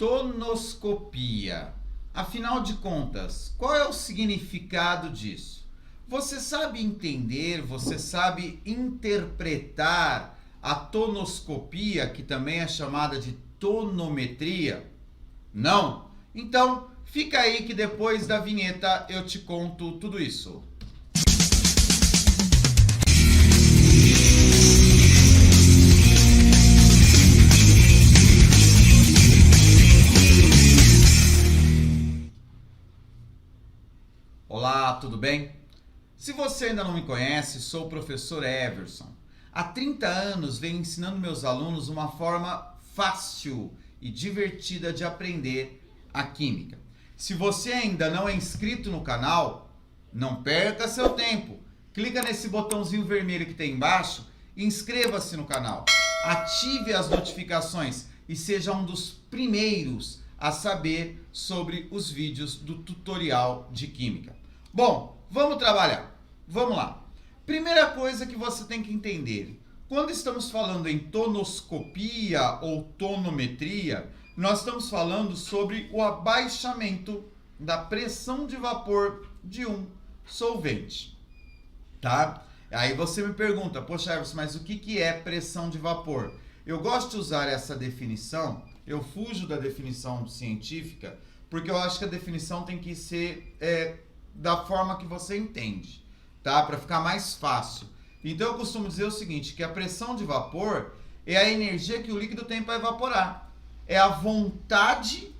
tonoscopia. Afinal de contas, qual é o significado disso? Você sabe entender, você sabe interpretar a tonoscopia, que também é chamada de tonometria? Não? Então, fica aí que depois da vinheta eu te conto tudo isso. Olá, tudo bem? Se você ainda não me conhece, sou o professor Everson. Há 30 anos venho ensinando meus alunos uma forma fácil e divertida de aprender a química. Se você ainda não é inscrito no canal, não perca seu tempo. Clica nesse botãozinho vermelho que tem embaixo e inscreva-se no canal. Ative as notificações e seja um dos primeiros a saber sobre os vídeos do tutorial de química. Bom, vamos trabalhar. Vamos lá. Primeira coisa que você tem que entender. Quando estamos falando em tonoscopia ou tonometria, nós estamos falando sobre o abaixamento da pressão de vapor de um solvente. Tá? Aí você me pergunta, poxa, Everson, mas o que é pressão de vapor? Eu gosto de usar essa definição, eu fujo da definição científica, porque eu acho que a definição tem que ser da forma que você entende, tá? Para ficar mais fácil. Então eu costumo dizer o seguinte, que a pressão de vapor é a energia que o líquido tem para evaporar. É a vontade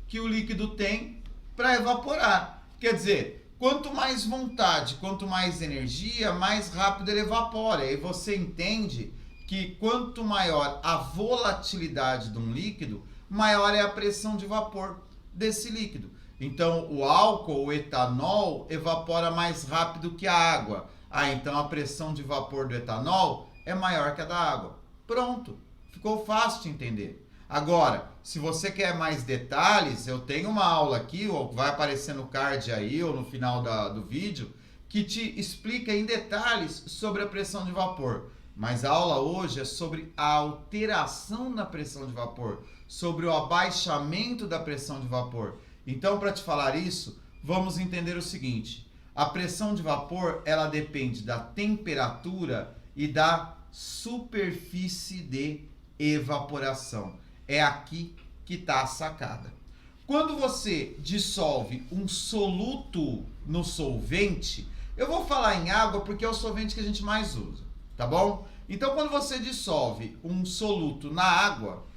que o líquido tem para evaporar. Quer dizer, quanto mais vontade, quanto mais energia, mais rápido ele evapora. E aí você entende que quanto maior a volatilidade de um líquido, maior é a pressão de vapor desse líquido. Então, o álcool, o etanol, evapora mais rápido que a água. Então a pressão de vapor do etanol é maior que a da água. Pronto, ficou fácil de entender. Agora, se você quer mais detalhes, eu tenho uma aula aqui, ou vai aparecer no card aí, ou no final do vídeo, que te explica em detalhes sobre a pressão de vapor. Mas a aula hoje é sobre a alteração na pressão de vapor, sobre o abaixamento da pressão de vapor. Então, para te falar isso, vamos entender o seguinte. A pressão de vapor, ela depende da temperatura e da superfície de evaporação. É aqui que está a sacada. Quando você dissolve um soluto no solvente, eu vou falar em água porque é o solvente que a gente mais usa, tá bom? Então, quando você dissolve um soluto na água,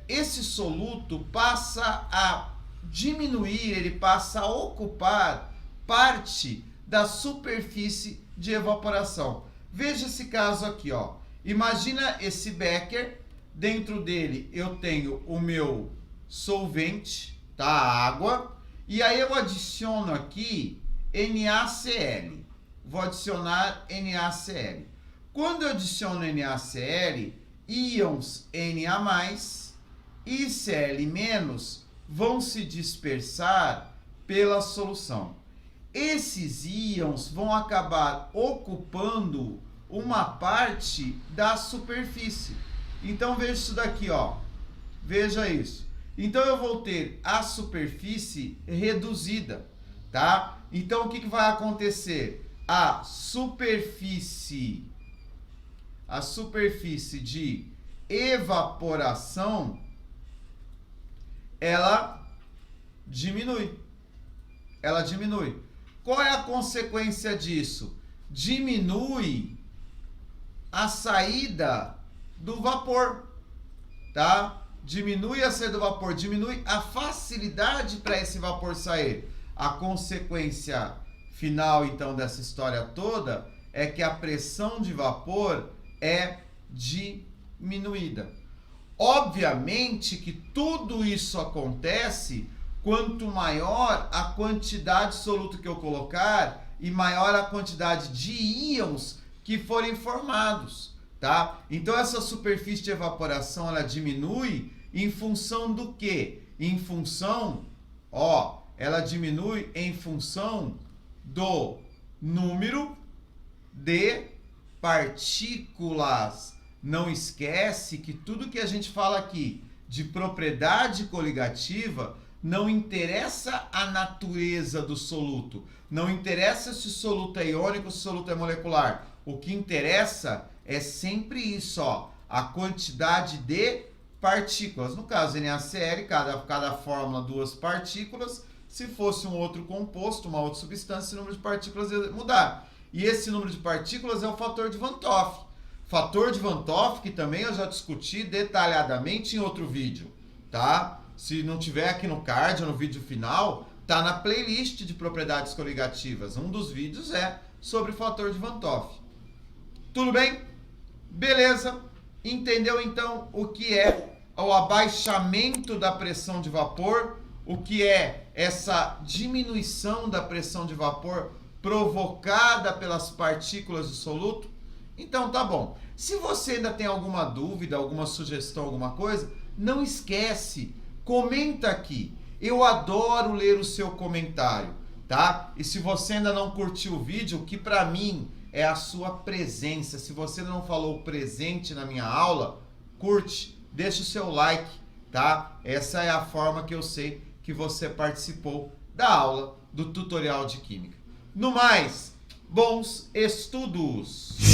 esse soluto passa a diminuir, ele passa a ocupar parte da superfície de evaporação. Veja esse caso aqui, ó. Imagina esse becker, dentro dele eu tenho o meu solvente, tá? A água, e aí eu adiciono aqui NaCl. Vou adicionar NaCl. Quando eu adiciono NaCl, íons Na+, e Cl- vão se dispersar pela solução. Esses íons vão acabar ocupando uma parte da superfície. Então veja isso daqui, ó. Veja isso. Então eu vou ter a superfície reduzida, tá? Então o que vai acontecer? A superfície de evaporação, ela diminui. Qual é a consequência disso? Diminui a saída do vapor, tá? Diminui a saída do vapor, diminui a facilidade para esse vapor sair. A consequência final, então, dessa história toda é que a pressão de vapor é diminuída. Obviamente que tudo isso acontece quanto maior a quantidade de soluto que eu colocar e maior a quantidade de íons que forem formados, tá? Então essa superfície de evaporação, ela diminui em função do quê? Em função, ela diminui em função do número de partículas não esquece que tudo que a gente fala aqui de propriedade coligativa não interessa a natureza do soluto, não interessa se o soluto é iônico ou se o soluto é molecular. O que interessa é sempre isso, ó, a quantidade de partículas. No caso NaCl, cada fórmula 2 partículas. Se fosse um outro composto, uma outra substância, o número de partículas ia mudar. E esse número de partículas é o fator de Van 't Hoff. Fator de Van 't Hoff, que também eu já discuti detalhadamente em outro vídeo, tá? Se não tiver aqui no card ou no vídeo final, tá na playlist de propriedades coligativas. Um dos vídeos é sobre o fator de Van 't Hoff. Tudo bem? Beleza? Entendeu então o que é o abaixamento da pressão de vapor? O que é essa diminuição da pressão de vapor provocada pelas partículas do soluto? Então tá bom. Se você ainda tem alguma dúvida, alguma sugestão, alguma coisa, não esquece, comenta aqui. Eu adoro ler o seu comentário, tá? E se você ainda não curtiu o vídeo, o que pra mim é a sua presença. Se você não falou presente na minha aula, curte, deixa o seu like, tá? Essa é a forma que eu sei que você participou da aula do tutorial de Química. No mais, bons estudos!